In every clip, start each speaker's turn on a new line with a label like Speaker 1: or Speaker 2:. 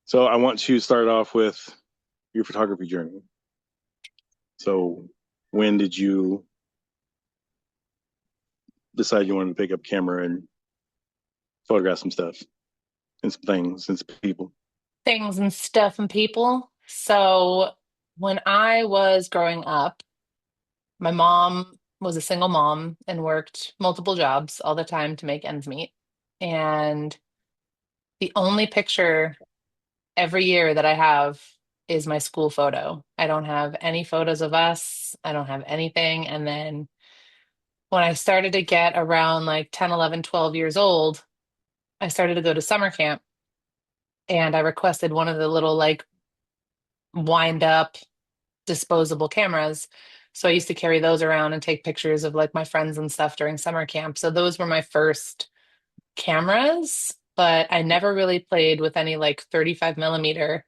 Speaker 1: So I want to start off with your photography journey. So when did you decide you wanted to pick up a camera and photograph some stuff and some things and some people?
Speaker 2: Things and stuff and people. So when I was growing up, my mom was a single mom and worked multiple jobs all the time to make ends meet. And the only picture every year that I have is my school photo. I don't have any photos of us. I don't have anything. And then when I started to get around like 10, 11, 12 years old, I started to go to summer camp and I requested one of the little like wind up disposable cameras. So I used to carry those around and take pictures of like my friends and stuff during summer camp. So those were my first cameras, but I never really played with any like 35 millimeter.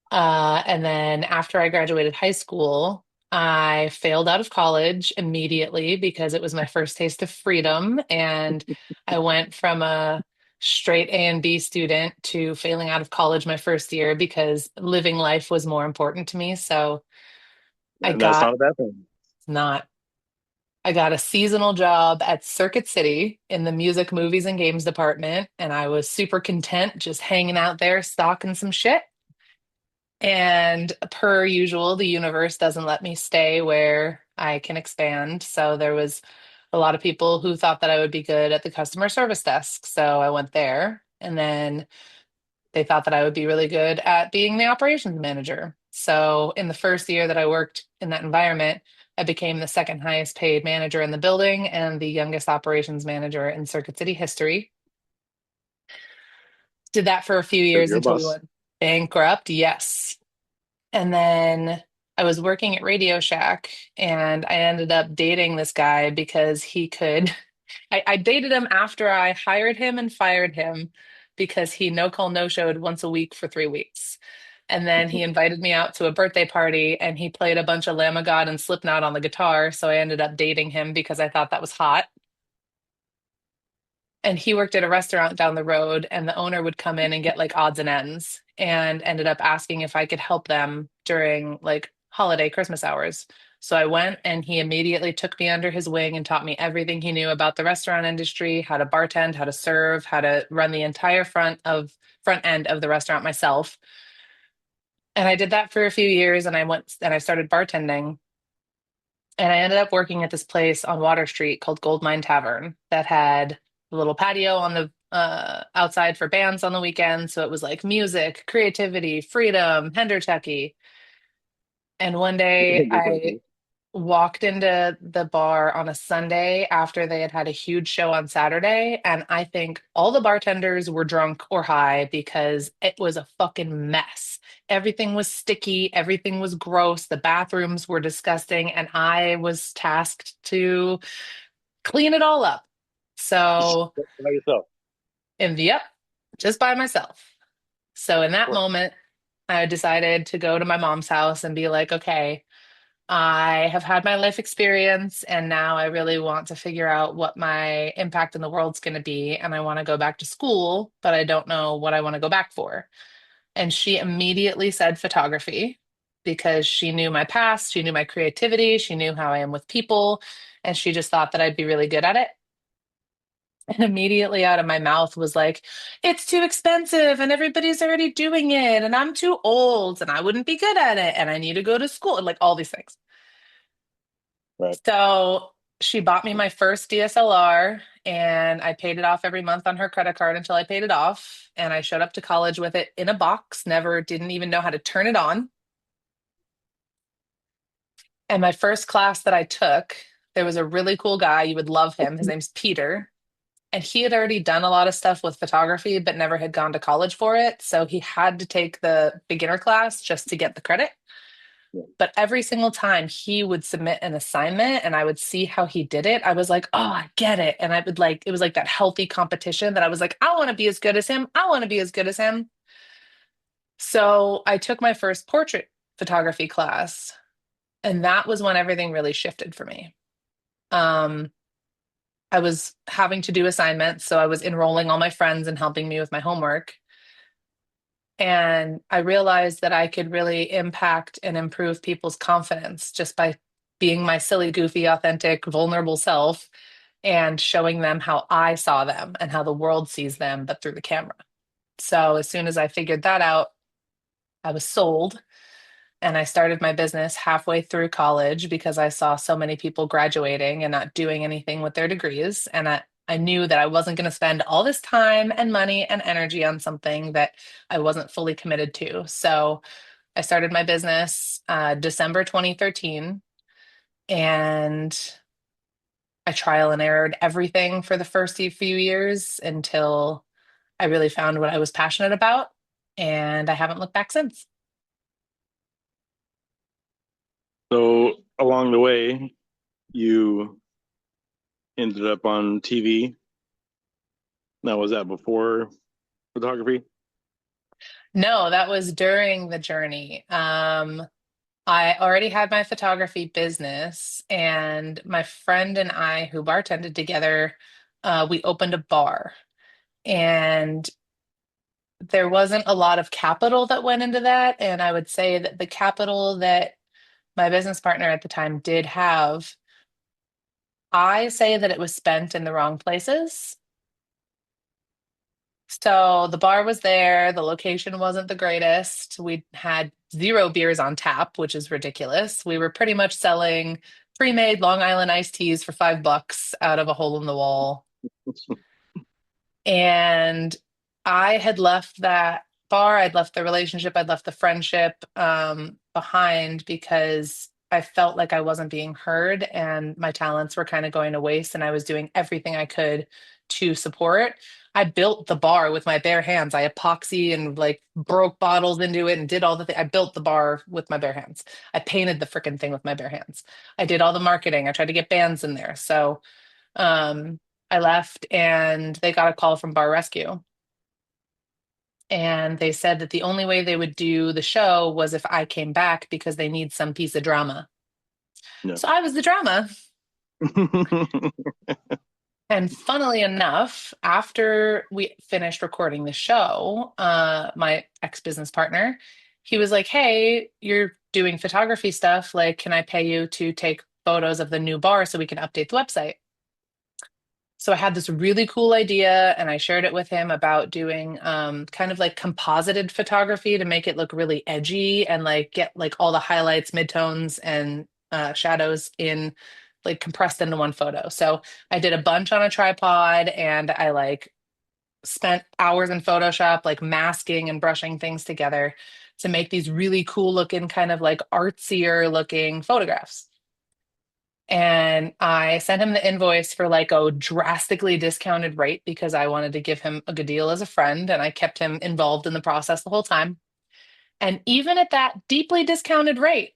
Speaker 2: And then after I graduated high school, I failed out of college immediately because it was my first taste of freedom. And I went from a straight A and B student to failing out of college my first year because living life was more important to me. So I
Speaker 1: And that's
Speaker 2: got
Speaker 1: not a bad thing.
Speaker 2: not. I got a seasonal job at Circuit City in the music, movies, and games department, and I was super content just hanging out there, stocking some shit. And per usual, the universe doesn't let me stay where I can expand. So there was a lot of people who thought that I would be good at the customer service desk. So I went there, and then they thought that I would be really good at being the operations manager. So in the first year that I worked in that environment, I became the second highest paid manager in the building and the youngest operations manager in Circuit City history. Did that for a few
Speaker 1: Because
Speaker 2: years
Speaker 1: you're a
Speaker 2: until we
Speaker 1: boss.
Speaker 2: went bankrupt. Yes. And then I was working at Radio Shack and I ended up dating this guy because he could. I dated him after I hired him and fired him because he no call no showed once a week for 3 weeks. And then he invited me out to a birthday party and he played a bunch of Lamb of God and Slipknot on the guitar. So I ended up dating him because I thought that was hot. And he worked at a restaurant down the road and the owner would come in and get like odds and ends and ended up asking if I could help them during like holiday Christmas hours. So I went and he immediately took me under his wing and taught me everything he knew about the restaurant industry, how to bartend, how to serve, how to run the entire front end of the restaurant myself. And I did that for a few years and I went and I started bartending and I ended up working at this place on Water Street called Gold Mine Tavern that had a little patio on the outside for bands on the weekends. So it was like music, creativity, freedom, Hendertucky. And one day I walked into the bar on a Sunday after they had had a huge show on Saturday. And I think all the bartenders were drunk or high because it was a fucking mess. Everything was sticky, everything was gross, the bathrooms were disgusting, and I was tasked to clean it all up. So,
Speaker 1: By yourself.
Speaker 2: yep, just by myself. So, in that moment, I decided to go to my mom's house and be like, okay, I have had my life experience and now I really want to figure out what my impact in the world's going to be. And I want to go back to school, but I don't know what I want to go back for. And she immediately said photography because she knew my past, she knew my creativity, she knew how I am with people, and she just thought that I'd be really good at it. And immediately out of my mouth was like, it's too expensive and everybody's already doing it, and I'm too old and I wouldn't be good at it, and I need to go to school, and like all these things.
Speaker 1: Right.
Speaker 2: So she bought me my first DSLR and I paid it off every month on her credit card until I paid it off. And I showed up to college with it in a box, never didn't even know how to turn it on. And my first class that I took, there was a really cool guy. You would love him. His name's Peter. And he had already done a lot of stuff with photography, but never had gone to college for it. So he had to take the beginner class just to get the credit.
Speaker 1: Yeah.
Speaker 2: But every single time he would submit an assignment and I would see how he did it, I was like, oh, I get it. And I would like, it was like that healthy competition that I was like, I want to be as good as him. I want to be as good as him. So I took my first portrait photography class, and that was when everything really shifted for me. Um, I was having to do assignments, so I was enrolling all my friends and helping me with my homework. And I realized that I could really impact and improve people's confidence just by being my silly, goofy, authentic, vulnerable self and showing them how I saw them and how the world sees them, but through the camera. So as soon as I figured that out, I was sold. And I started my business halfway through college because I saw so many people graduating and not doing anything with their degrees. And I knew that I wasn't going to spend all this time and money and energy on something that I wasn't fully committed to. So I started my business December 2013, and I trial and errored everything for the first few years until I really found what I was passionate about. And I haven't looked back since.
Speaker 1: So along the way, you ended up on TV. Now, was that before photography?
Speaker 2: No, that was during the journey. I already had my photography business, and my friend and I, who bartended together, we opened a bar. And there wasn't a lot of capital that went into that. And I would say that the capital that my business partner at the time did have, I say that it was spent in the wrong places. So the bar was there, the location wasn't the greatest. We had zero beers on tap, which is ridiculous. We were pretty much selling pre-made Long Island iced teas for $5 out of a hole in the wall. And I had left that bar, I'd left the relationship, I'd left the friendship behind because I felt like I wasn't being heard and my talents were kind of going to waste, and I was doing everything I could to support. I built the bar with my bare hands. I epoxy and like broke bottles into it and did all the things. I built the bar with my bare hands. I painted the freaking thing with my bare hands. I did all the marketing. I tried to get bands in there. So um, I left and they got a call from Bar Rescue. And they said that the only way they would do the show was if I came back because they need some piece of drama.
Speaker 1: No.
Speaker 2: So I was the drama. And funnily enough, after we finished recording the show, my ex-business partner, he was like, "Hey, you're doing photography stuff. Like, can I pay you to take photos of the new bar so we can update the website?" So I had this really cool idea and I shared it with him about doing kind of like composited photography to make it look really edgy and like get like all the highlights, midtones, and shadows in like compressed into one photo. So I did a bunch on a tripod and I like spent hours in Photoshop like masking and brushing things together to make these really cool looking kind of like artsier looking photographs. And I sent him the invoice for like a drastically discounted rate because I wanted to give him a good deal as a friend. And I kept him involved in the process the whole time. And even at that deeply discounted rate,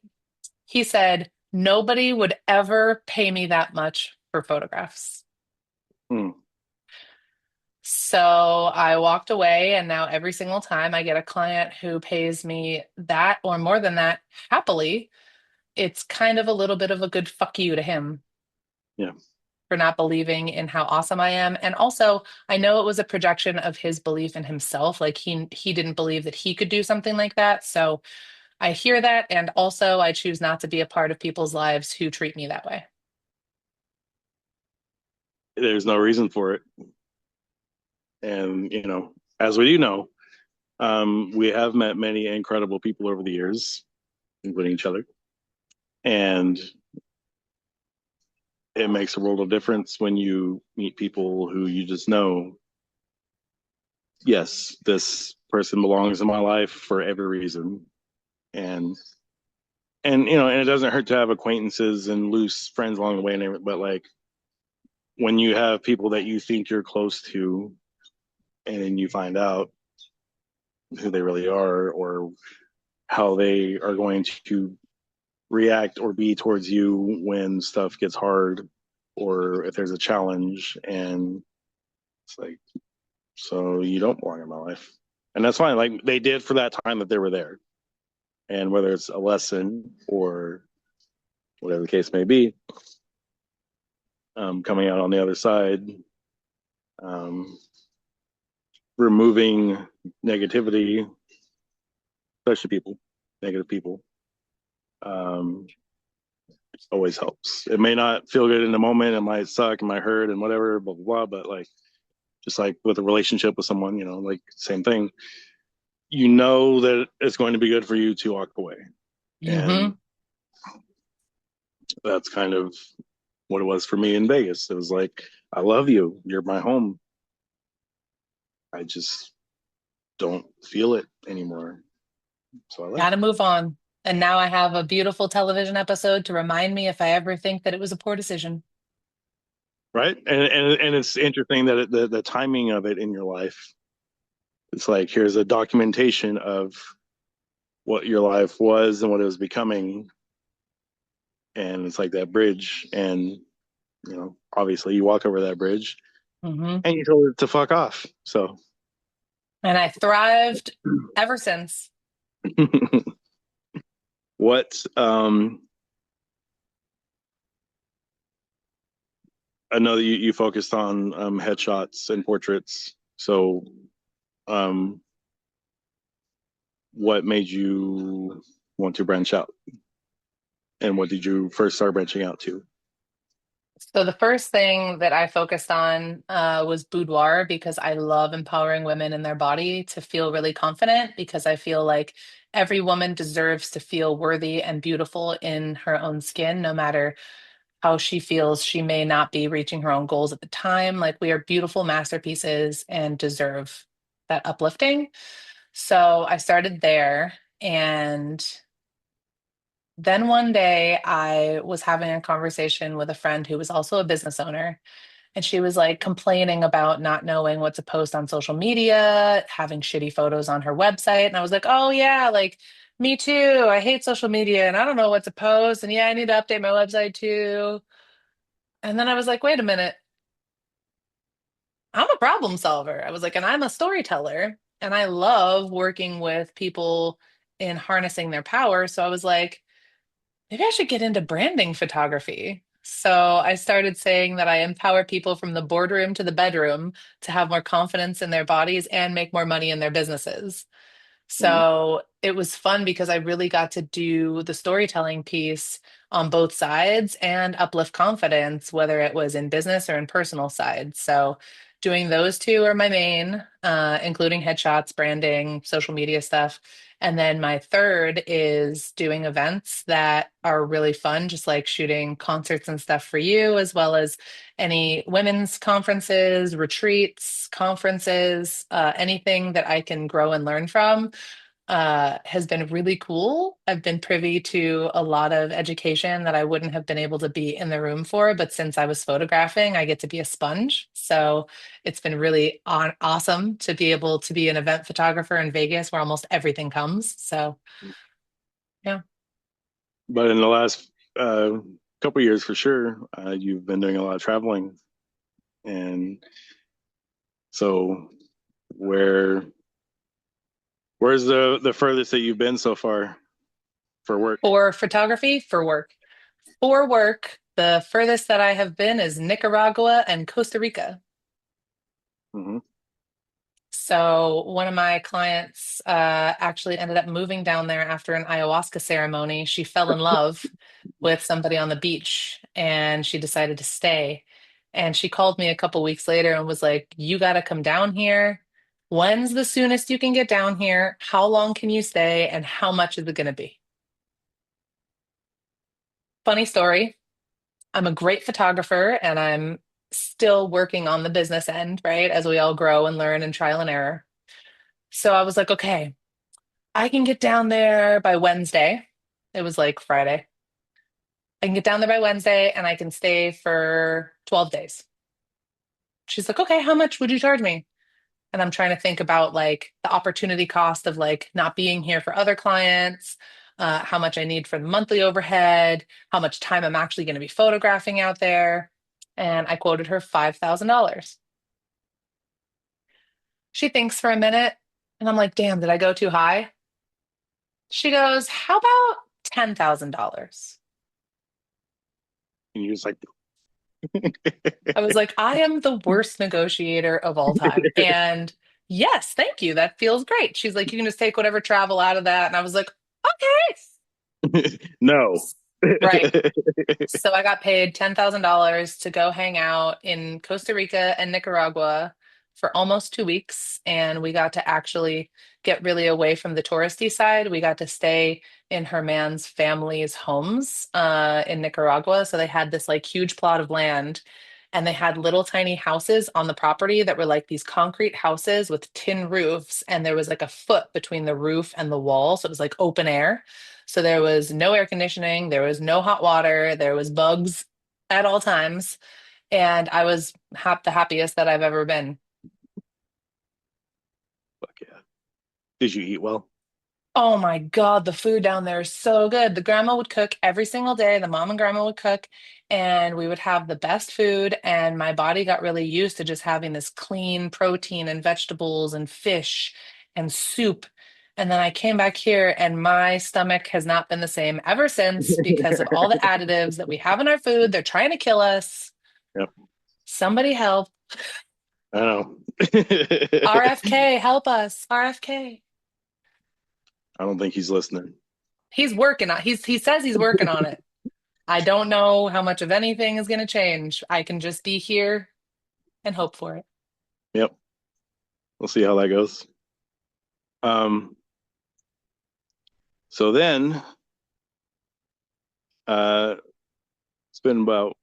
Speaker 2: he said, nobody would ever pay me that much for photographs.
Speaker 1: Hmm.
Speaker 2: So I walked away, and now every single time I get a client who pays me that or more than that happily, it's kind of a little bit of a good fuck you to him
Speaker 1: Yeah.
Speaker 2: for not believing in how awesome I am. And also, I know it was a projection of his belief in himself. Like he didn't believe that he could do something like that. So I hear that, and also I choose not to be a part of people's lives who treat me that way.
Speaker 1: There's no reason for it. And, as we do know, we have met many incredible people over the years, including each other. And it makes a world of difference when you meet people who you just know, yes, this person belongs in my life for every reason. And and it doesn't hurt to have acquaintances and loose friends along the way and everything, but like when you have people that you think you're close to and then you find out who they really are or how they are going to react or be towards you when stuff gets hard or if there's a challenge, and it's like, so you don't belong in my life. And that's fine, like they did for that time that they were there, and whether it's a lesson or whatever the case may be, coming out on the other side, um, removing negativity especially people, negative people. Um, always helps. It may not feel good in the moment, it might suck, it might hurt, and whatever, blah blah blah. But like, just like with a relationship with someone, like same thing. You know that it's going to be good for you to walk away, and
Speaker 2: Hmm.
Speaker 1: that's kind of what it was for me in Vegas. It was like, I love you, you're my home. I just don't feel it anymore, so I left.
Speaker 2: Gotta move on. And now I have a beautiful television episode to remind me if I ever think that it was a poor decision.
Speaker 1: Right, and it's interesting that the timing of it in your life. It's like here's a documentation of what your life was and what it was becoming, and it's like that bridge, and obviously you walk over that bridge
Speaker 2: Hmm.
Speaker 1: and you told it to fuck off. So,
Speaker 2: And I thrived ever since.
Speaker 1: what I know that you focused on headshots and portraits. So, um, what made you want to branch out, and what did you first start branching out to?
Speaker 2: So the first thing that I focused on was boudoir because I love empowering women in their body to feel really confident because I feel like every woman deserves to feel worthy and beautiful in her own skin, no matter how she feels. She may not be reaching her own goals at the time. Like we are beautiful masterpieces and deserve that uplifting. So I started there. And then one day I was having a conversation with a friend who was also a business owner. And she was like complaining about not knowing what to post on social media, having shitty photos on her website. And I was like, oh, yeah, like me too. I hate social media and I don't know what to post. And yeah, I need to update my website too. And then I was like, wait a minute, I'm a problem solver. I was like, and I'm a storyteller. And I love working with people in harnessing their power. So I was like, maybe I should get into branding photography. So I started saying that I empower people from the boardroom to the bedroom to have more confidence in their bodies and make more money in their businesses.
Speaker 1: Mhm.
Speaker 2: So it was fun because I really got to do the storytelling piece on both sides and uplift confidence, whether it was in business or in personal side. So doing those two are my main, including headshots, branding, social media stuff. And then my third is doing events that are really fun, just like shooting concerts and stuff for you, as well as any women's conferences, retreats, conferences, anything that I can grow and learn from has been really cool. I've been privy to a lot of education that I wouldn't have been able to be in the room for, but since I was photographing, I get to be a sponge. So it's been really awesome to be able to be an event photographer in Vegas where almost everything comes. So yeah.
Speaker 1: But in the last couple years, for sure, you've been doing a lot of traveling, and so where where's the furthest that you've been so far for work?
Speaker 2: For photography, for work. For work, the furthest that I have been is Nicaragua and Costa Rica.
Speaker 1: Hmm.
Speaker 2: So one of my clients actually ended up moving down there after an ayahuasca ceremony. She fell in love with somebody on the beach and she decided to stay. And she called me a couple weeks later and was like, "You got to come down here. When's the soonest you can get down here? How long can you stay? And how much is it going to be?" Funny story. I'm a great photographer and I'm still working on the business end, right? As we all grow and learn and trial and error. So I was like, okay, I can get down there by Wednesday. It was like Friday. I can get down there by Wednesday and I can stay for 12 days. She's like, okay, how much would you charge me? And I'm trying to think about like the opportunity cost of like not being here for other clients, how much I need for the monthly overhead, how much time I'm actually going to be photographing out there. And I quoted her $5,000. She thinks for a minute and I'm like, damn, did I go too high? She goes, how about $10,000?
Speaker 1: And you're just like,
Speaker 2: I was like, I am the worst negotiator of all time. And yes, thank you. That feels great. She's like, you can just take whatever travel out of that. And I was like, okay.
Speaker 1: No.
Speaker 2: Right. So I got paid $10,000 to go hang out in Costa Rica and Nicaragua for almost 2 weeks. And we got to actually get really away from the touristy side. We got to stay in her man's family's homes in Nicaragua. So they had this like huge plot of land and they had little tiny houses on the property that were like these concrete houses with tin roofs. And there was like a foot between the roof and the wall. So it was like open air. So there was no air conditioning, there was no hot water, there was bugs at all times, and I was the happiest that I've ever been.
Speaker 1: Fuck yeah. Did you eat well?
Speaker 2: Oh my God, the food down there is so good. The grandma would cook every single day. The mom and grandma would cook, and we would have the best food. And my body got really used to just having this clean protein and vegetables and fish and soup. And then I came back here, and my stomach has not been the same ever since because of all the additives that we have in our food. They're trying to kill us.
Speaker 1: Yep.
Speaker 2: Somebody help.
Speaker 1: I know.
Speaker 2: RFK, help us. RFK.
Speaker 1: I don't think he's listening.
Speaker 2: He's working on he says he's working on it. I don't know how much of anything is going to change. I can just be here and hope for it.
Speaker 1: Yep. We'll see how that goes. Um, so then uh it's been about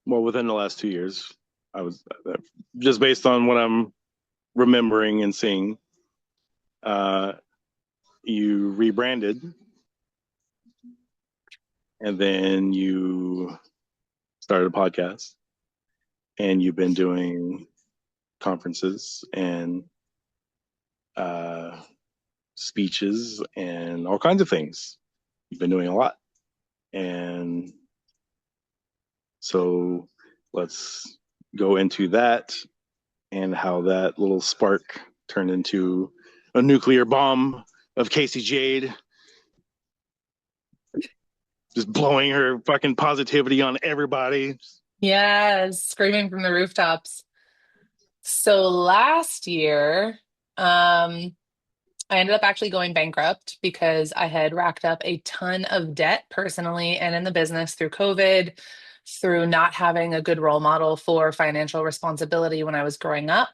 Speaker 1: well within the last 2 years. I was just based on what I'm remembering and seeing. Uh, you rebranded, and then you started a podcast, and you've been doing conferences and uh, speeches and all kinds of things. You've been doing a lot, and so let's go into that and how that little spark turned into a nuclear bomb of Casey Jade just blowing her fucking positivity on everybody.
Speaker 2: Yes, screaming from the rooftops. So last year, I ended up actually going bankrupt because I had racked up a ton of debt personally and in the business through COVID, through not having a good role model for financial responsibility when I was growing up.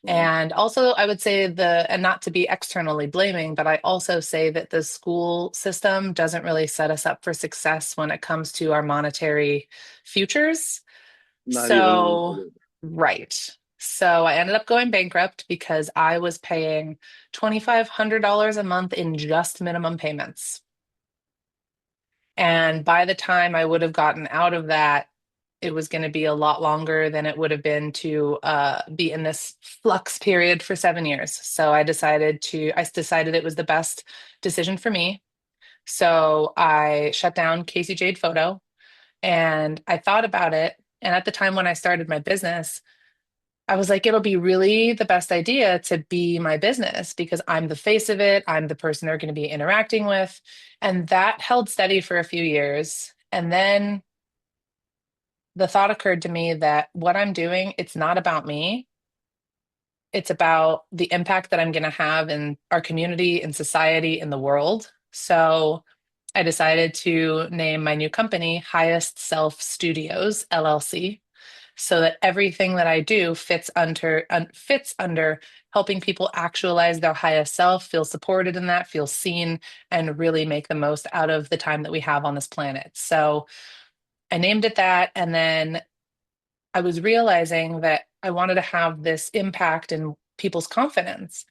Speaker 2: And also, I would say and not to be externally blaming, but I also say that the school system doesn't really set us up for success when it comes to our monetary futures.
Speaker 1: Not even.
Speaker 2: So, right. So I ended up going bankrupt because I was paying $2,500 a month in just minimum payments. And by the time I would have gotten out of that, it was going to be a lot longer than it would have been to be in this flux period for 7 years. So I decided it was the best decision for me. So I shut down Casey Jade Photo and I thought about it. And at the time when I started my business, I was like, it'll be really the best idea to be my business because I'm the face of it. I'm the person they're going to be interacting with. And that held steady for a few years. And then the thought occurred to me that what I'm doing, it's not about me. It's about the impact that I'm going to have in our community, in society, in the world. So I decided to name my new company Highest Self Studios, LLC, so that everything that I do fits under helping people actualize their highest self, feel supported in that, feel seen, and really make the most out of the time that we have on this planet. So I named it that, and then I was realizing that I wanted to have this impact in people's confidence.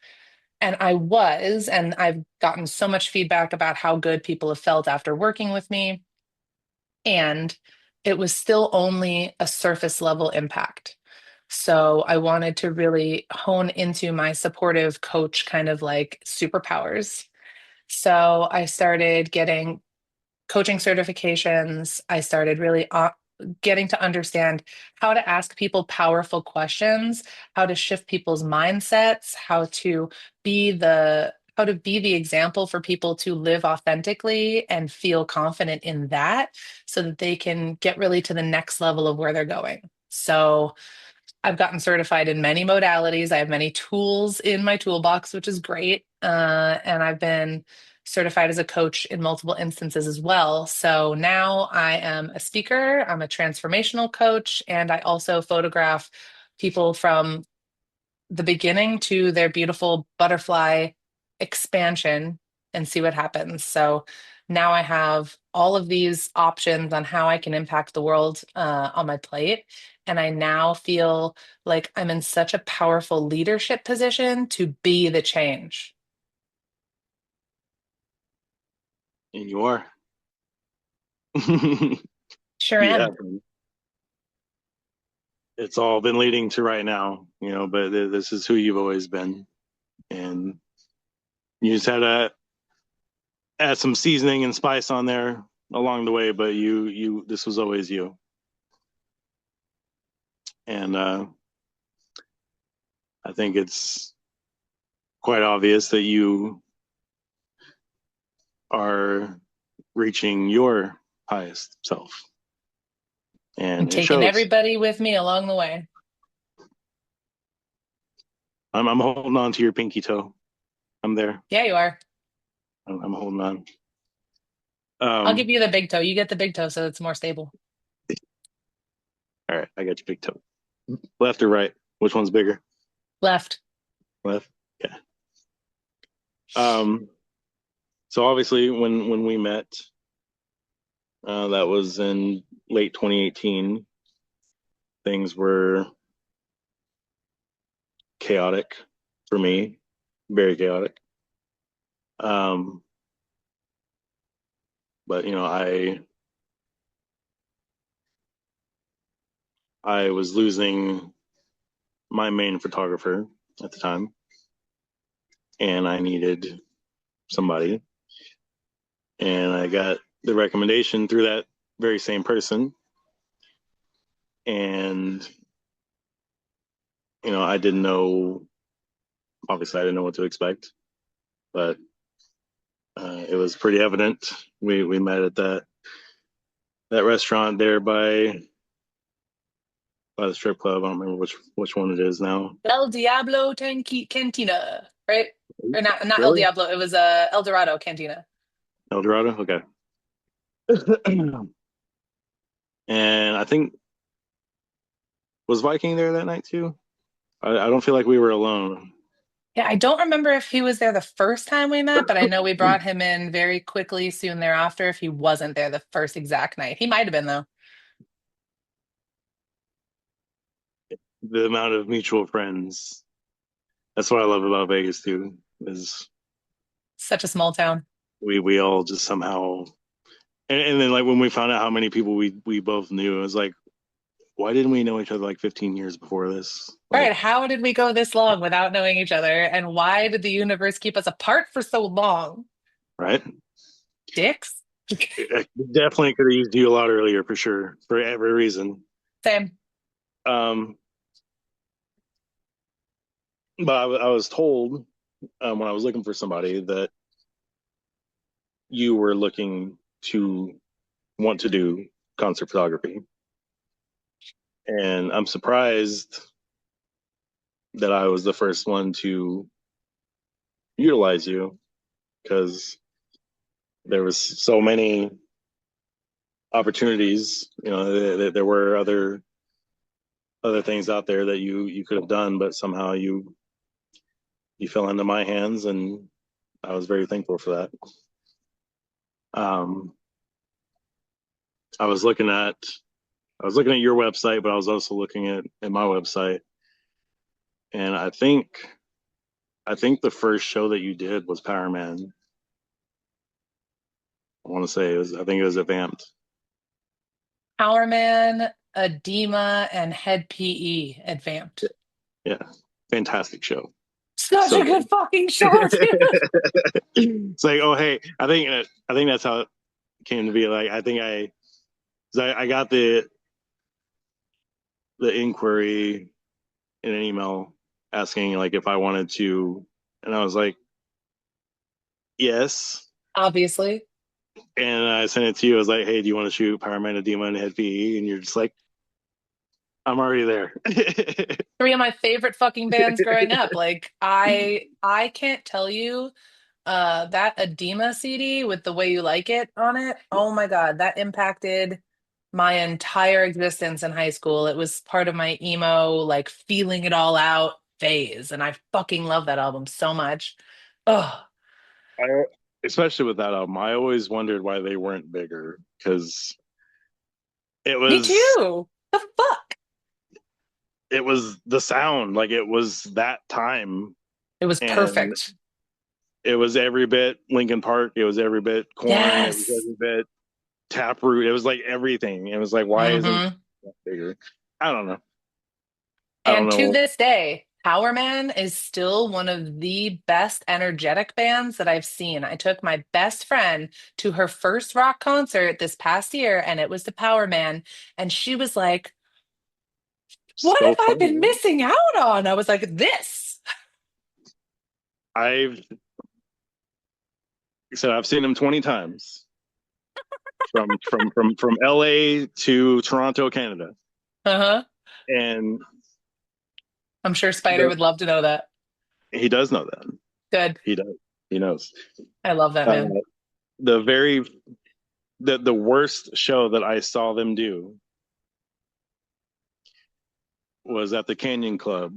Speaker 2: And and I've gotten so much feedback about how good people have felt after working with me. And it was still only a surface level impact. So I wanted to really hone into my supportive coach kind of like superpowers. So I started getting coaching certifications. I started really getting to understand how to ask people powerful questions, how to shift people's mindsets, how to be the example for people to live authentically and feel confident in that so that they can get really to the next level of where they're going. So I've gotten certified in many modalities. I have many tools in my toolbox, which is great. And I've been certified as a coach in multiple instances as well. So now I am a speaker, I'm a transformational coach, and I also photograph people from the beginning to their beautiful butterfly expansion and see what happens. So now I have all of these options on how I can impact the world on my plate. And I now feel like I'm in such a powerful leadership position to be the change.
Speaker 1: And you are.
Speaker 2: Sure
Speaker 1: You
Speaker 2: am.
Speaker 1: have. It's all been leading to right now, but this is who you've always been. And you just had to add some seasoning and spice on there along the way, but this was always you. And I think it's quite obvious that you are reaching your highest self,
Speaker 2: And
Speaker 1: and it
Speaker 2: taking
Speaker 1: shows.
Speaker 2: everybody with me along the way.
Speaker 1: I'm holding on to your pinky toe. I'm there.
Speaker 2: Yeah, you are.
Speaker 1: I'm holding on.
Speaker 2: I'll give
Speaker 1: Um,
Speaker 2: you the big toe. You get the big toe so it's more stable.
Speaker 1: all right, I got your big toe. Left or right? Which one's bigger?
Speaker 2: Left.
Speaker 1: Left. Yeah. Um, so obviously, when we met, that was in late 2018. Things were chaotic for me, very chaotic. Um, but I was losing my main photographer at the time, and I needed somebody, and I got the recommendation through that very same person, and I didn't know. Obviously, I didn't know what to expect, but it was pretty evident. We met at that restaurant there by the strip club. I don't remember which one it is now.
Speaker 2: El Diablo Cantina, right? Or not El
Speaker 1: Really?
Speaker 2: Diablo. It was El Dorado Cantina.
Speaker 1: El Dorado? Okay. And I think, was Viking there that night too? I don't feel like we were alone.
Speaker 2: Yeah, I don't remember if he was there the first time we met, but I know we brought him in very quickly soon thereafter if he wasn't there the first exact night. He might have been though.
Speaker 1: The amount of mutual friends. That's what I love about Vegas too, is
Speaker 2: Such a small town.
Speaker 1: we all just somehow, and then like when we found out how many people we both knew, it was like, why didn't we know each other like 15 years before this?
Speaker 2: All right,
Speaker 1: Like,
Speaker 2: how did we go this long without knowing each other? And why did the universe keep us apart for so long?
Speaker 1: right?
Speaker 2: Dicks?
Speaker 1: I definitely could have used you a lot earlier for sure, for every reason.
Speaker 2: Same.
Speaker 1: Um, but I was told when I was looking for somebody that you were looking to want to do concert photography, and I'm surprised that I was the first one to utilize you because there was so many opportunities. There were other things out there that you could have done, but somehow you fell into my hands, and I was very thankful for that. Um, I was looking at I was looking at your website, but I was also looking at my website, and I think the first show that you did was Power Man. I want to say I think it was at Vamped.
Speaker 2: Powerman, edema, and head PE advanced.
Speaker 1: Yeah, fantastic show,
Speaker 2: Such
Speaker 1: so
Speaker 2: a good
Speaker 1: good.
Speaker 2: fucking show, dude.
Speaker 1: It's like, oh hey, I think that's how it came to be. Like I got the inquiry in an email asking like if I wanted to, and I was like, yes.
Speaker 2: Obviously.
Speaker 1: And I sent it to you. I was like, hey, do you want to shoot Power Man, Edema, and Head PE? And you're just like, I'm already there.
Speaker 2: Three of my favorite fucking bands growing up. Like I can't tell you that Edema CD with The Way You Like It on it. Oh my God, that impacted my entire existence in high school. It was part of my emo, like feeling it all out phase. And I fucking love that album so much. Oh,
Speaker 1: I, especially with that album, I always wondered why they weren't bigger because it
Speaker 2: me
Speaker 1: was
Speaker 2: too. The fuck?
Speaker 1: it was the sound, like it was that time,
Speaker 2: It was
Speaker 1: and
Speaker 2: perfect.
Speaker 1: it was every bit Linkin Park, it was every bit Corn, it was
Speaker 2: Yes.
Speaker 1: every bit Taproot, it was like everything. It was like, why isn't
Speaker 2: Hmm.
Speaker 1: that bigger? I don't know. I don't
Speaker 2: And to
Speaker 1: know.
Speaker 2: this day, Power Man is still one of the best energetic bands that I've seen. I took my best friend to her first rock concert this past year, and it was the Power Man. And she was like, what
Speaker 1: So
Speaker 2: have I
Speaker 1: funny.
Speaker 2: been missing out on? I was like, this.
Speaker 1: I've said I've seen him 20 times from LA to Toronto, Canada.
Speaker 2: Uh-huh.
Speaker 1: And
Speaker 2: I'm sure Spider
Speaker 1: the,
Speaker 2: would love to know that.
Speaker 1: he does know that.
Speaker 2: Good.
Speaker 1: He does. He knows.
Speaker 2: I love that
Speaker 1: Uh,
Speaker 2: man.
Speaker 1: the very the worst show that I saw them do was at the Canyon Club.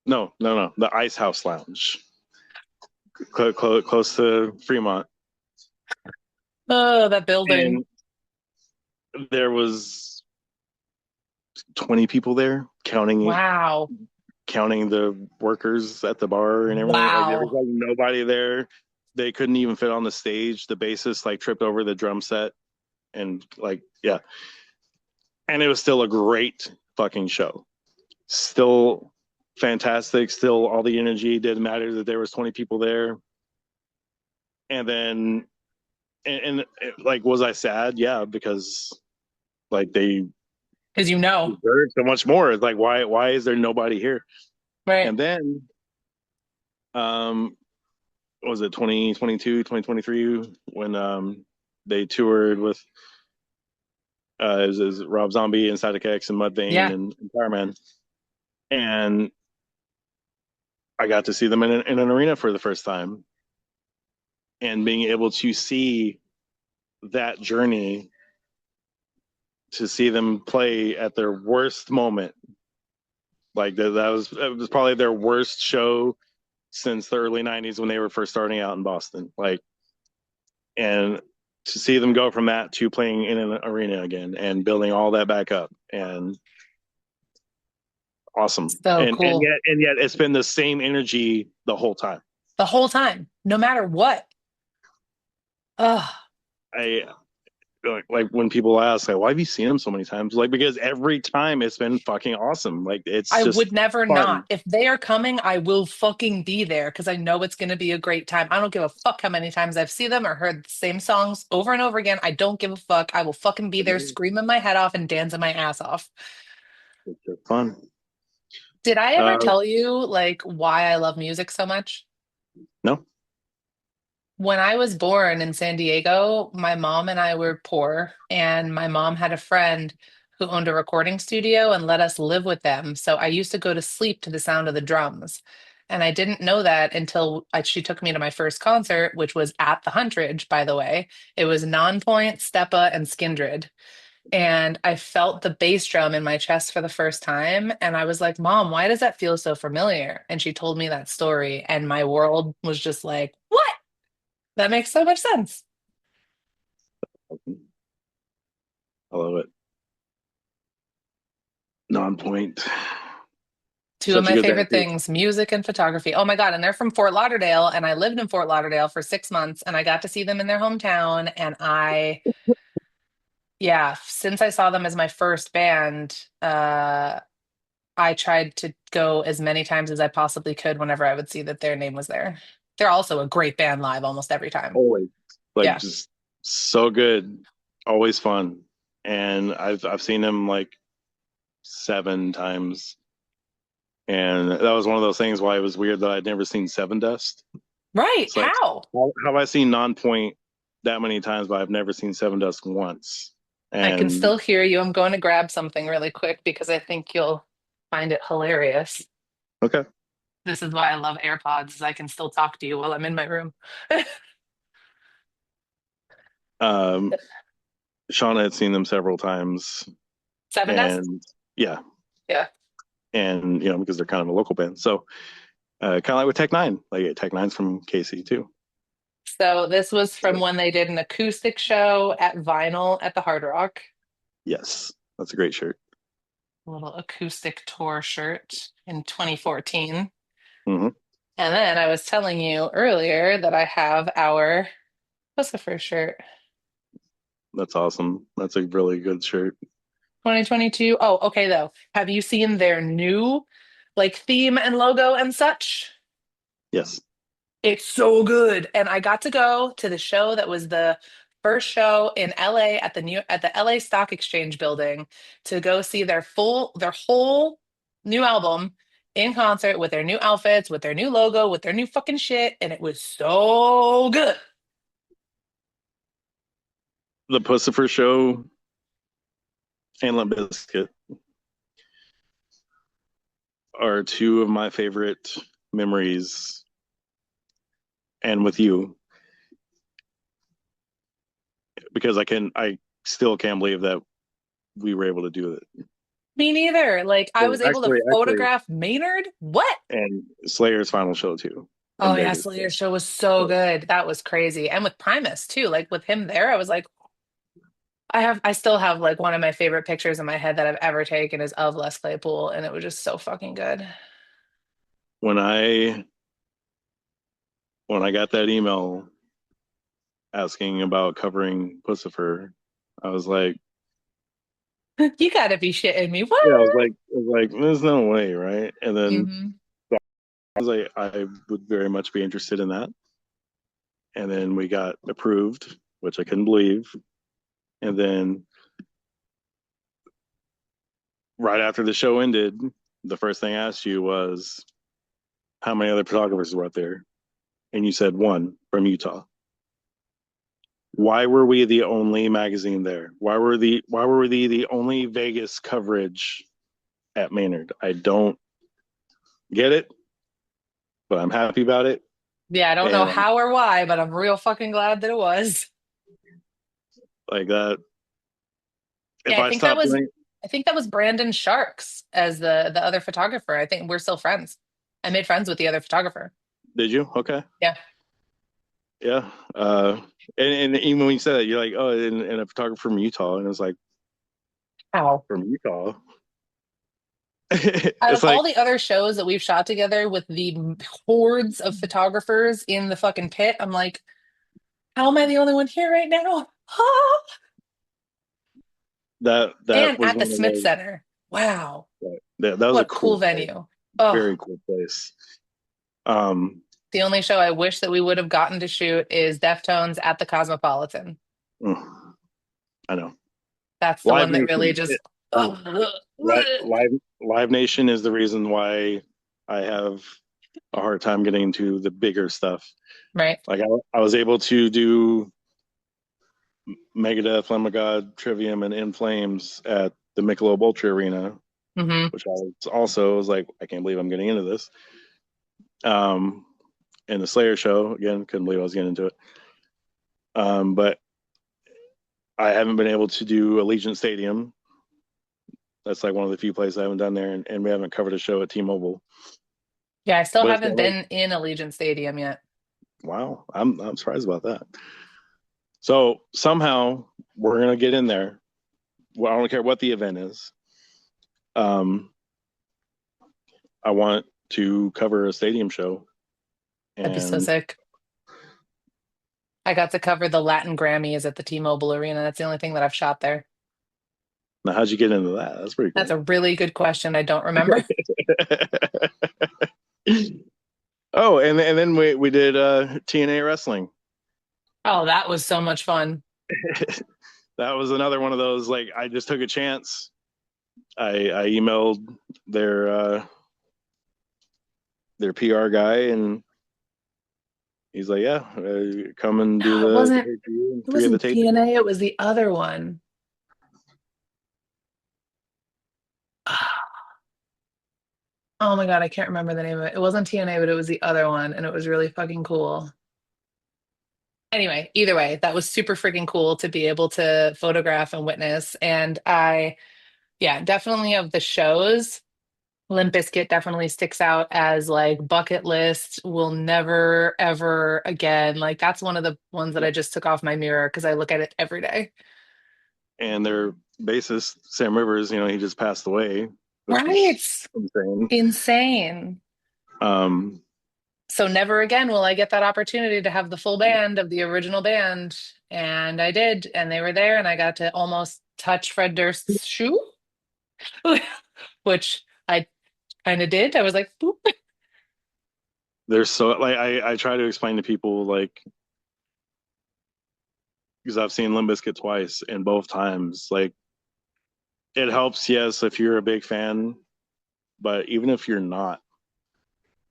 Speaker 1: No, the Ice House Lounge, close to Fremont,
Speaker 2: Oh, that building.
Speaker 1: and there was 20 people there,
Speaker 2: Wow.
Speaker 1: counting the workers at the bar and everything. Like there was
Speaker 2: Wow.
Speaker 1: like nobody there. They couldn't even fit on the stage. The bassist like tripped over the drum set and like yeah, and it was still a great fucking show. Still fantastic. Still all the energy. Didn't matter that there was 20 people there. And then and like was I sad? Yeah, because like they
Speaker 2: Because you know,
Speaker 1: deserve so much more. It's like why is there nobody here?
Speaker 2: right?
Speaker 1: And then um what was it 2022 2023 when they toured with is Rob Zombie and Static X and Mudvayne
Speaker 2: Yeah.
Speaker 1: and Fireman, and I got to see them in an arena for the first time, and being able to see that journey, to see them play at their worst moment, like that was probably their worst show since the early '90s when they were first starting out in Boston, like, and to see them go from that to playing in an arena again and building all that back up and awesome.
Speaker 2: So cool.
Speaker 1: And yet it's been the same energy the whole time.
Speaker 2: The whole time, no matter what. Ugh.
Speaker 1: I like when people ask like, why have you seen him so many times? Like because every time it's been fucking awesome. Like it's
Speaker 2: I
Speaker 1: just
Speaker 2: would never not.
Speaker 1: fun.
Speaker 2: If they are coming, I will fucking be there because I know it's going to be a great time. I don't give a fuck how many times I've seen them or heard the same songs over and over again. I don't give a fuck. I will fucking be there
Speaker 1: It's
Speaker 2: screaming my head off and dancing my ass off.
Speaker 1: just fun.
Speaker 2: Did I ever
Speaker 1: Uh,
Speaker 2: tell you like why I love music so much?
Speaker 1: no.
Speaker 2: When I was born in San Diego, my mom and I were poor, and my mom had a friend who owned a recording studio and let us live with them. So I used to go to sleep to the sound of the drums. And I didn't know that until she took me to my first concert, which was at the Huntridge, by the way. It was Nonpoint, Steppa, and Skindred. And I felt the bass drum in my chest for the first time. And I was like, Mom, why does that feel so familiar? And she told me that story. And my world was just like, what? That makes so much sense.
Speaker 1: I love it. Non-point.
Speaker 2: Two of
Speaker 1: Such a
Speaker 2: my
Speaker 1: good band
Speaker 2: favorite
Speaker 1: too.
Speaker 2: things, music and photography. Oh my God. And they're from Fort Lauderdale. And I lived in Fort Lauderdale for 6 months and I got to see them in their hometown. And yeah, since I saw them as my first band, I tried to go as many times as I possibly could whenever I would see that their name was there. They're also a great band live almost every time.
Speaker 1: Always. Like
Speaker 2: Yeah.
Speaker 1: just so good. Always fun. And I've seen them like 7 times. And that was one of those things why it was weird that I'd never seen Seven Dust.
Speaker 2: Right.
Speaker 1: It's like,
Speaker 2: How?
Speaker 1: how have I seen Non-Point that many times, but I've never seen Seven Dust once?
Speaker 2: I can
Speaker 1: And
Speaker 2: still hear you. I'm going to grab something really quick because I think you'll find it hilarious.
Speaker 1: okay.
Speaker 2: This is why I love AirPods, is I can still talk to you while I'm in my room.
Speaker 1: Um, Shauna had seen them several times,
Speaker 2: Seven Dust?
Speaker 1: and yeah,
Speaker 2: Yeah.
Speaker 1: and because they're kind of a local band, so kind of like with Tech Nine, like Tech Nine's from KC too.
Speaker 2: So this was from
Speaker 1: So
Speaker 2: when they did an acoustic show at Vinyl at the Hard Rock.
Speaker 1: yes, that's a great shirt.
Speaker 2: A little acoustic tour shirt in 2014.
Speaker 1: Hmm.
Speaker 2: And then I was telling you earlier that I have our Pussifer shirt.
Speaker 1: That's awesome. That's a really good shirt.
Speaker 2: 2022. Oh, okay though. Have you seen their new like theme and logo and such?
Speaker 1: Yes.
Speaker 2: It's so good. And I got to go to the show that was the first show in LA at the LA Stock Exchange building to go see their whole new album in concert with their new outfits, with their new logo, with their new fucking shit, and it was so good.
Speaker 1: The Pussifer Show and Limp Bizkit are two of my favorite memories, and with you, because I still can't believe that we were able to do it.
Speaker 2: Me neither. Like I was able to
Speaker 1: Actually,
Speaker 2: photograph Maynard. What?
Speaker 1: and Slayer's final show too,
Speaker 2: Oh
Speaker 1: and
Speaker 2: yeah,
Speaker 1: Vegas.
Speaker 2: Slayer's show was so
Speaker 1: So
Speaker 2: good. That was crazy. And with Primus too. Like with him there, I was like, I still have like one of my favorite pictures in my head that I've ever taken is of Les Claypool, and it was just so fucking good.
Speaker 1: when I got that email asking about covering Pussifer, I was like,
Speaker 2: You gotta be shitting me.
Speaker 1: yeah,
Speaker 2: What?
Speaker 1: there's no way, right? And then
Speaker 2: Hmm.
Speaker 1: I was like, I would very much be interested in that. And then we got approved, which I couldn't believe. And then right after the show ended, the first thing I asked you was how many other photographers were out there, and you said one from Utah. Why were we the only magazine there? Why were we the only Vegas coverage at Maynard? I don't get it, but I'm happy about it.
Speaker 2: Yeah, I don't know
Speaker 1: And
Speaker 2: how or why, but I'm real fucking glad that it was.
Speaker 1: like that,
Speaker 2: Yeah,
Speaker 1: if I stopped doing,
Speaker 2: I think that was Brandon Sharks as the other photographer. I think we're still friends. I made friends with the other photographer.
Speaker 1: did you? Okay,
Speaker 2: Yeah.
Speaker 1: yeah. And even when you said that, you're like, oh, and a photographer from Utah, and it's like
Speaker 2: Ow.
Speaker 1: from Utah.
Speaker 2: Out of
Speaker 1: It's
Speaker 2: all
Speaker 1: like
Speaker 2: the other shows that we've shot together with the hordes of photographers in the fucking pit, I'm like, how am I the only one here right now?
Speaker 1: that
Speaker 2: And
Speaker 1: was
Speaker 2: at the
Speaker 1: one of
Speaker 2: Smith
Speaker 1: those.
Speaker 2: Center. Wow.
Speaker 1: That was a
Speaker 2: What
Speaker 1: cool
Speaker 2: cool
Speaker 1: place,
Speaker 2: venue. Oh,
Speaker 1: very cool place. Um,
Speaker 2: the only show I wish that we would have gotten to shoot is Deftones at the Cosmopolitan.
Speaker 1: mm, I know.
Speaker 2: That's the
Speaker 1: Live
Speaker 2: one that really
Speaker 1: Nation,
Speaker 2: just, ugh.
Speaker 1: Live Nation is the reason why I have a hard time getting into the bigger stuff.
Speaker 2: Right.
Speaker 1: Like I was able to do Megadeth, Lamb of God, Trivium, and In Flames at the Michelob Ultra Arena,
Speaker 2: Hmm.
Speaker 1: which I was like, I can't believe I'm getting into this. Um, and the Slayer show again, couldn't believe I was getting into it. But I haven't been able to do Allegiant Stadium. That's like one of the few places I haven't done there, and we haven't covered a show at T-Mobile.
Speaker 2: Yeah, I still
Speaker 1: But it's
Speaker 2: haven't
Speaker 1: not like,
Speaker 2: been in Allegiant Stadium yet.
Speaker 1: wow, I'm surprised about that. So somehow we're gonna get in there. Well, I don't care what the event is. Um, I want to cover a stadium show,
Speaker 2: That'd be so
Speaker 1: and
Speaker 2: sick. I got to cover the Latin Grammys at the T-Mobile Arena. That's the only thing that I've shot there.
Speaker 1: now how'd you get into that? That's pretty
Speaker 2: That's
Speaker 1: cool.
Speaker 2: a really good question. I don't remember.
Speaker 1: Oh, and then we did TNA wrestling.
Speaker 2: Oh, that was so much fun.
Speaker 1: That was another one of those, like, I just took a chance. I emailed their uh their PR guy, and he's like, yeah, come and do
Speaker 2: No,
Speaker 1: the pay-per-view and
Speaker 2: it
Speaker 1: three of the
Speaker 2: wasn't
Speaker 1: tapings.
Speaker 2: TNA, it was the other one. Oh my God, I can't remember the name of it. It wasn't TNA, but it was the other one, and it was really fucking cool. Anyway, either way, that was super freaking cool to be able to photograph and witness. And yeah, definitely of the shows, Limp Bizkit definitely sticks out as like bucket list, will never, ever again. Like that's one of the ones that I just took off my mirror because I look at it every day.
Speaker 1: And their bassist, Sam Rivers, he just passed away, which
Speaker 2: Right.
Speaker 1: was insane.
Speaker 2: Insane.
Speaker 1: Um,
Speaker 2: So never again will I get that opportunity to have the full band of the original band. And I did, and they were there, and I got to almost touch Fred Durst's shoe, which I kind of did. I was like, boop.
Speaker 1: they're so like I try to explain to people like because I've seen Limp Bizkit twice and both times like it helps, yes, if you're a big fan, but even if you're not,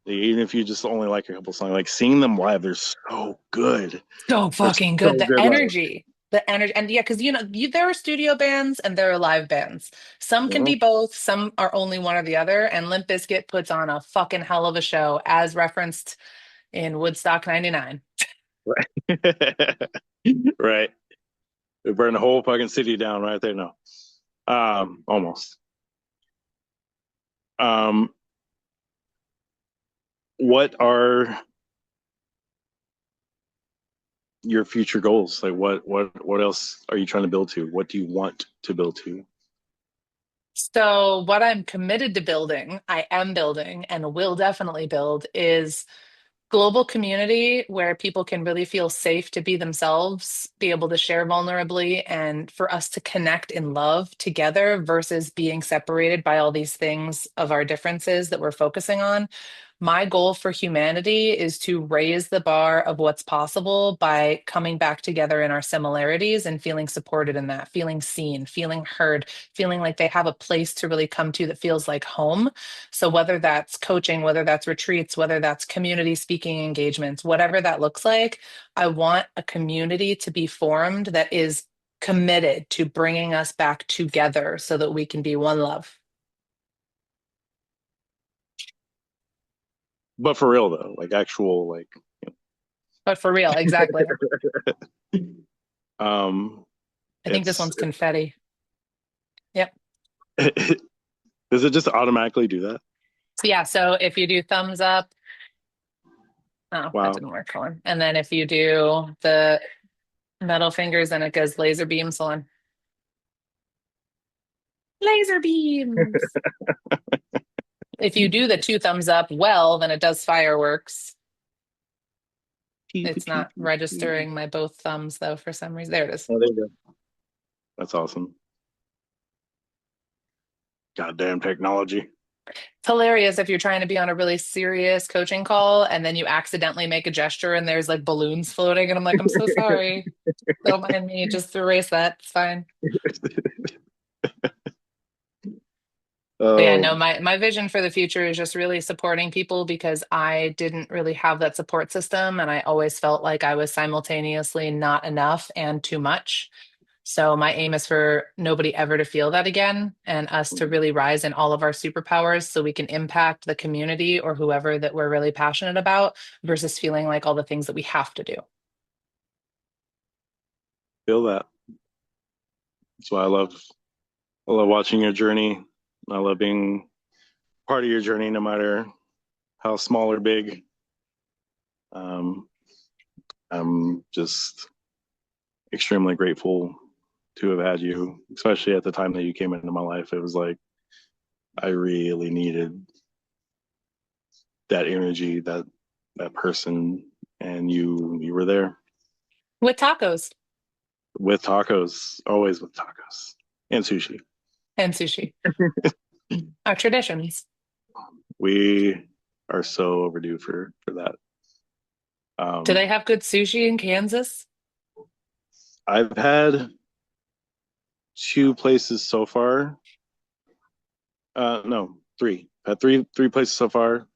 Speaker 1: even if you just only like a couple songs, like seeing them live, they're so good.
Speaker 2: So
Speaker 1: They're
Speaker 2: fucking good.
Speaker 1: so
Speaker 2: The
Speaker 1: good live.
Speaker 2: energy, the energy. And yeah, because there are studio bands and there are live bands. Some can be
Speaker 1: Mhm.
Speaker 2: both, some are only one or the other. And Limp Bizkit puts on a fucking hell of a show, as referenced in Woodstock 99.
Speaker 1: Right. They burn the whole fucking city down right there. No. Almost. Um, what are your future goals? Like what else are you trying to build to? What do you want to build to?
Speaker 2: So, what I'm committed to building, I am building and will definitely build, is global community where people can really feel safe to be themselves, be able to share vulnerably, and for us to connect in love together versus being separated by all these things of our differences that we're focusing on. My goal for humanity is to raise the bar of what's possible by coming back together in our similarities and feeling supported in that, feeling seen, feeling heard, feeling like they have a place to really come to that feels like home. So, whether that's coaching, whether that's retreats, whether that's community speaking engagements, whatever that looks like, I want a community to be formed that is committed to bringing us back together so that we can be one love.
Speaker 1: But for real though, like actual like
Speaker 2: But for real, exactly.
Speaker 1: um
Speaker 2: I think this
Speaker 1: it's
Speaker 2: one's confetti. Yep.
Speaker 1: does it just automatically do that?
Speaker 2: So, yeah. So, if you do thumbs up, oh, that
Speaker 1: Wow.
Speaker 2: didn't work. Hold on. And then if you do the middle fingers, then it goes laser beams on. Laser beams. If you do the two thumbs up well, then it does fireworks. It's not registering my both thumbs though for some reason. There it is.
Speaker 1: Oh, there you go. That's awesome. Goddamn technology.
Speaker 2: It's hilarious if you're trying to be on a really serious coaching call and then you accidentally make a gesture and there's like balloons floating and I'm like, I'm so sorry. Don't mind me. Just erase that. It's fine. But yeah, no,
Speaker 1: Oh,
Speaker 2: my vision for the future is just really supporting people because I didn't really have that support system and I always felt like I was simultaneously not enough and too much. So my aim is for nobody ever to feel that again and us to really rise in all of our superpowers so we can impact the community or whoever that we're really passionate about versus feeling like all the things that we have to do.
Speaker 1: feel that. That's why I love watching your journey. I love being part of your journey, no matter how small or big. Um, I'm just extremely grateful to have had you, especially at the time that you came into my life. It was like I really needed that energy, that person, and you were there
Speaker 2: With tacos
Speaker 1: with tacos, always with tacos and sushi.
Speaker 2: and sushi, our traditions.
Speaker 1: We are so overdue for that.
Speaker 2: Do they
Speaker 1: Um,
Speaker 2: have good sushi in Kansas?
Speaker 1: I've had two places so far. No, three. Had three places so far.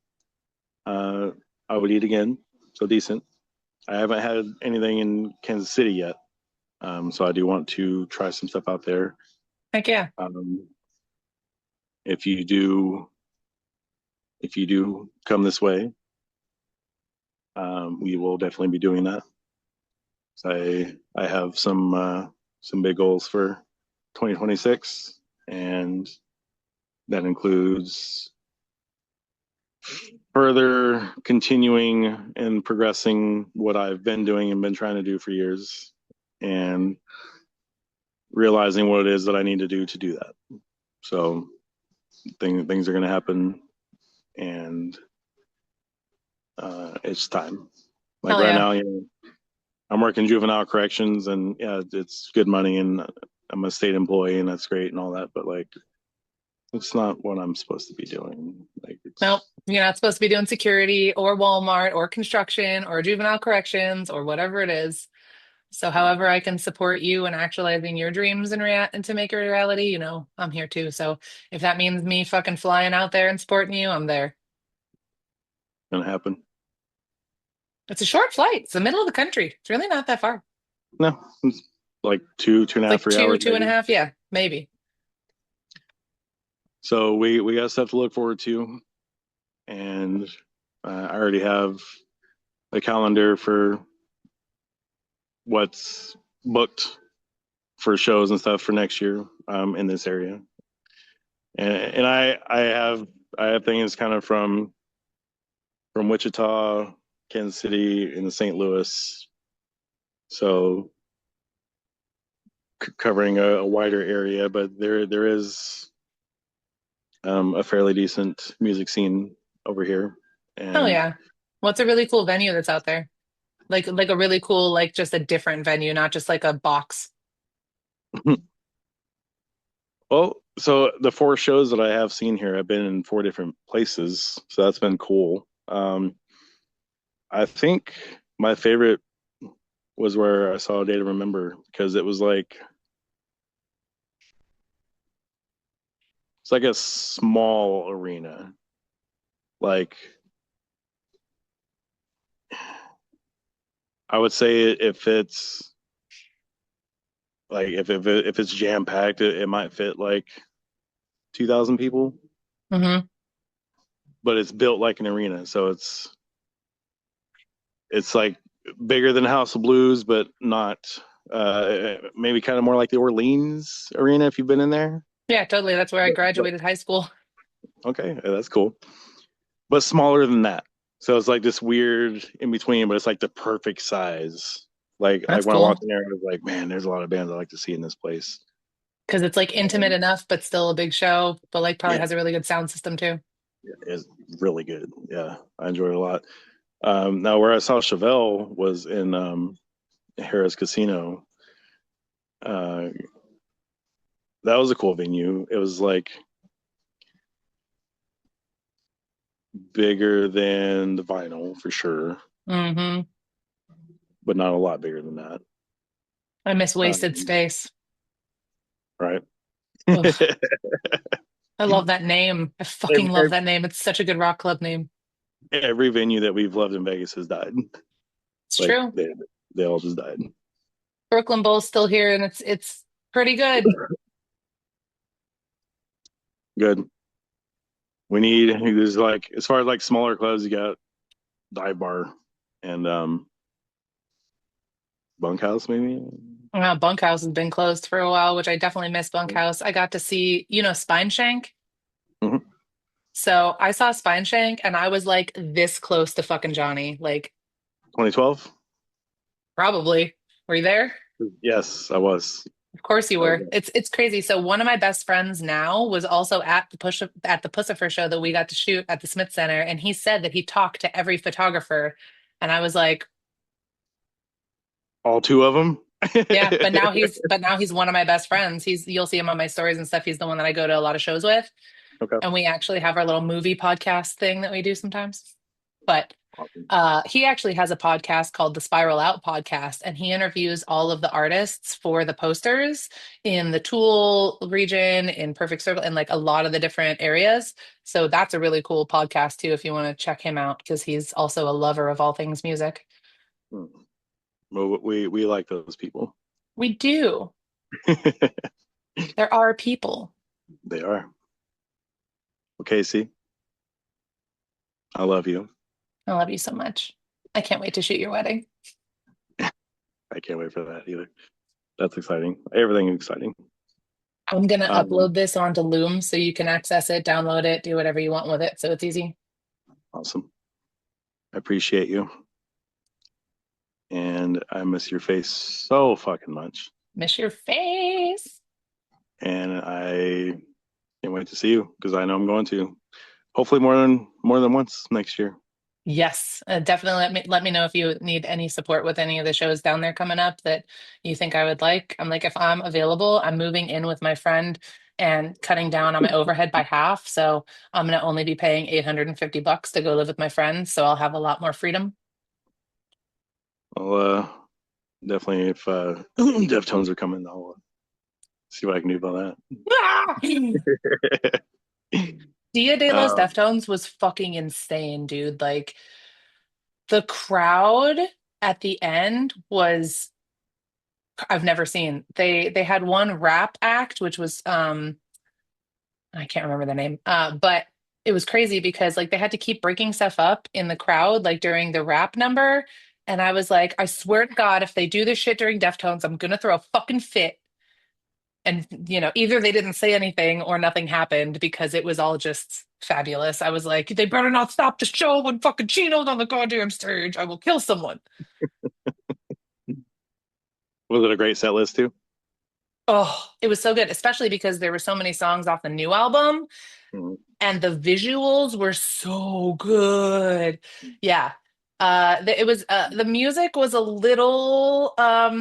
Speaker 1: Uh, I would eat again, so decent. I haven't had anything in Kansas City yet, so I do want to try some stuff out there.
Speaker 2: Heck yeah.
Speaker 1: Um, if you do if you do come this way, we will definitely be doing that. So I have some big goals for 2026, and that includes further continuing and progressing what I've been doing and been trying to do for years, and realizing what it is that I need to do that. So things are going to happen, and it's time. Like
Speaker 2: Hell
Speaker 1: right
Speaker 2: yeah.
Speaker 1: now, I'm working juvenile corrections, and yeah, it's good money, and I'm a state employee, and that's great and all that. But like, it's not what I'm supposed to be doing. Like,
Speaker 2: Nope.
Speaker 1: it's
Speaker 2: You're not supposed to be doing security or Walmart or construction or juvenile corrections or whatever it is. So however I can support you in actualizing your dreams and to make it a reality, I'm here too. So if that means me fucking flying out there and supporting you, I'm there.
Speaker 1: going to happen.
Speaker 2: It's a short flight. It's the middle of the country. It's really not that far.
Speaker 1: No, it's like two and a
Speaker 2: It's
Speaker 1: half,
Speaker 2: like
Speaker 1: 3 hours
Speaker 2: two and a
Speaker 1: maybe.
Speaker 2: half. Yeah, maybe.
Speaker 1: So we got stuff to look forward to, and I already have a calendar for what's booked for shows and stuff for next year in this area. And I have things kind of from Wichita, Kansas City, and St. Louis. So covering a wider area, but there is a fairly decent music scene over here,
Speaker 2: Oh
Speaker 1: and
Speaker 2: yeah. What's a really cool venue that's out there? Like a really cool, like just a different venue, not just like a box.
Speaker 1: well, so the 4 shows that I have seen here, I've been in 4 different places, so that's been cool. I think my favorite was where I saw Day to Remember, because it was like it's like a small arena. Like I would say if it's like if it's jam packed, it might fit like 2,000 people,
Speaker 2: Hmm.
Speaker 1: but it's built like an arena, so it's like bigger than House of Blues, but not maybe kind of more like the Orleans Arena if you've been in there.
Speaker 2: Yeah, totally. That's where I
Speaker 1: But
Speaker 2: graduated high school.
Speaker 1: okay, yeah, that's cool. But smaller than that. So it's like this weird in between, but it's like the perfect size. Like
Speaker 2: That's
Speaker 1: when I
Speaker 2: cool.
Speaker 1: walked in there, I was like, man, there's a lot of bands I like to see in this place.
Speaker 2: Because it's like intimate
Speaker 1: And
Speaker 2: enough, but still a big show, but like probably
Speaker 1: yeah,
Speaker 2: has a really good sound system too.
Speaker 1: it's really good. Yeah, I enjoyed it a lot. Now where I saw Chevelle was in Harris Casino. Uh, that was a cool venue. It was like bigger than the vinyl for sure,
Speaker 2: Hmm.
Speaker 1: but not a lot bigger than that.
Speaker 2: I miss Wasted
Speaker 1: Um,
Speaker 2: Space.
Speaker 1: right.
Speaker 2: Ugh, I love that name. I fucking love
Speaker 1: every,
Speaker 2: that name. It's such a good rock club name.
Speaker 1: every venue that we've loved in Vegas has died.
Speaker 2: It's
Speaker 1: Like
Speaker 2: true.
Speaker 1: they all just died.
Speaker 2: Brooklyn Bowl's still here and it's pretty good.
Speaker 1: Good. We need there's like as far as like smaller clubs, you got Dive Bar and Bunkhouse maybe.
Speaker 2: Bunkhouse has been closed for a while, which I definitely miss Bunkhouse. I got to see, Spine Shank.
Speaker 1: Mhm.
Speaker 2: So I saw Spine Shank and I was like this close to fucking Johnny. Like
Speaker 1: 2012.
Speaker 2: probably. Were you there?
Speaker 1: Yes, I was.
Speaker 2: Of course you
Speaker 1: I was
Speaker 2: were. It's crazy. So one of my best friends now was also at the Pussifer show that we got to shoot at the Smith Center, and he said that he talked to every photographer, and I was like,
Speaker 1: all 2 of them.
Speaker 2: yeah. But now he's one of my best friends. You'll see him on my stories and stuff. He's the one that I go to a lot of shows with,
Speaker 1: Okay.
Speaker 2: and we actually have our little movie podcast thing that we do sometimes. But
Speaker 1: Awesome.
Speaker 2: he actually has a podcast called the Spiral Out Podcast, and he interviews all of the artists for the posters in the Tool region, in Perfect Circle, and like a lot of the different areas. So that's a really cool podcast too, if you want to check him out, because he's also a lover of all things music.
Speaker 1: Hmm. Well, we like those people.
Speaker 2: We do. There are people.
Speaker 1: They are. Okay, see. I love you.
Speaker 2: I love you so much. I can't wait to shoot your wedding.
Speaker 1: I can't wait for that either. That's exciting. Everything is exciting.
Speaker 2: I'm gonna
Speaker 1: Um,
Speaker 2: upload this onto Loom so you can access it, download it, do whatever you want with it. So it's easy.
Speaker 1: awesome. I appreciate you. And I miss your face so fucking much.
Speaker 2: Miss your face.
Speaker 1: And I can't wait to see you because I know I'm going to. Hopefully more than once next year.
Speaker 2: Yes, definitely let me know if you need any support with any of the shows down there coming up that you think I would like. I'm like, if I'm available, I'm moving in with my friend and cutting down on my overhead by half. So I'm gonna only be paying $850 to go live with my friend. So I'll have a lot more freedom.
Speaker 1: I'll definitely if Deftones are coming, I'll see what I can do about
Speaker 2: Ah!
Speaker 1: that.
Speaker 2: Dia de los
Speaker 1: um,
Speaker 2: Deftones was fucking insane, dude. Like the crowd at the end was I've never seen. They had one rap act, which was I can't remember the name. But it was crazy because like they had to keep breaking stuff up in the crowd, like during the rap number. And I was like, I swear to God, if they do this shit during Deftones, I'm gonna throw a fucking fit. And either they didn't say anything or nothing happened because it was all just fabulous. I was like, they better not stop the show when fucking Chino's on the goddamn stage. I will kill someone.
Speaker 1: was it a great set list too?
Speaker 2: Oh, it was so good, especially because there were so many songs off the new album
Speaker 1: Mhm.
Speaker 2: and the visuals were so good. Yeah. It was the music was a little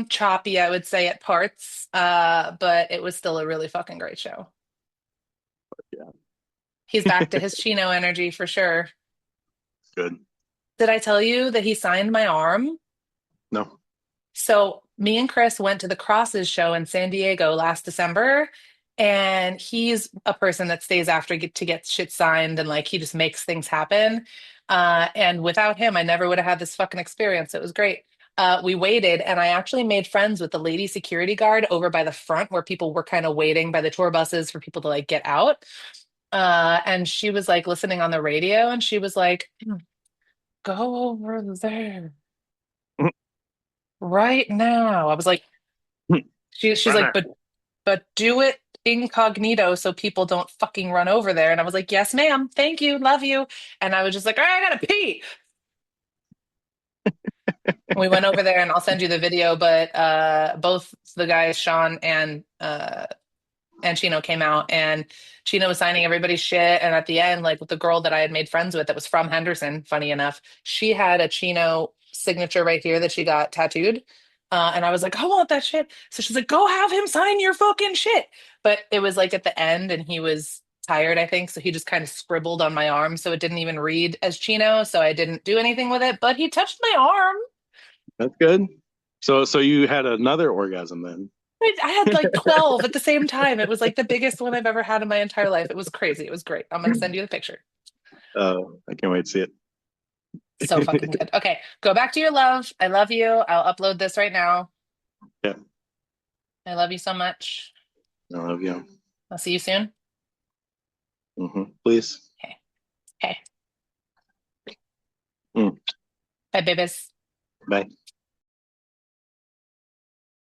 Speaker 2: choppy, I would say at parts. But it was still a really fucking great show.
Speaker 1: Yeah,
Speaker 2: He's back to his Chino energy for sure.
Speaker 1: good.
Speaker 2: Did I tell you that he signed my arm?
Speaker 1: No.
Speaker 2: So me and Chris went to the Crosses show in San Diego last December, and he's a person that stays after to get shit signed and like he just makes things happen. And without him, I never would have had this fucking experience. It was great. We waited, and I actually made friends with the lady security guard over by the front where people were kind of waiting by the tour buses for people to like get out. And she was like listening on the radio, and she was like, "Go over there right now." I was like, she's
Speaker 1: Right
Speaker 2: like,
Speaker 1: now.
Speaker 2: but do it incognito so people don't fucking run over there. And I was like, yes, ma'am. Thank you. Love you. And I was just like, all right, I gotta pee. We went over there and I'll send you the video, but both the guys, Sean and Chino came out and Chino was signing everybody's shit. And at the end, like with the girl that I had made friends with that was from Henderson, funny enough, she had a Chino signature right here that she got tattooed. And I was like, I want that shit. So she's like, go have him sign your fucking shit. But it was like at the end and he was tired, I think. So he just kind of scribbled on my arm. So it didn't even read as Chino. So I didn't do anything with it, but he touched my arm.
Speaker 1: That's good. So you had another orgasm then.
Speaker 2: I had like 12 at the same time. It was like the biggest one I've ever had in my entire life. It was crazy. It was great. I'm gonna send you the picture.
Speaker 1: I can't wait to see
Speaker 2: So fucking
Speaker 1: it.
Speaker 2: good. Okay, go back to your love. I love you. I'll upload this right now.
Speaker 1: Yeah,
Speaker 2: I love you so much.
Speaker 1: I love you.
Speaker 2: I'll see you soon.
Speaker 1: Please.
Speaker 2: Okay. Okay.
Speaker 1: Mm.
Speaker 2: Bye, babies.
Speaker 1: Bye.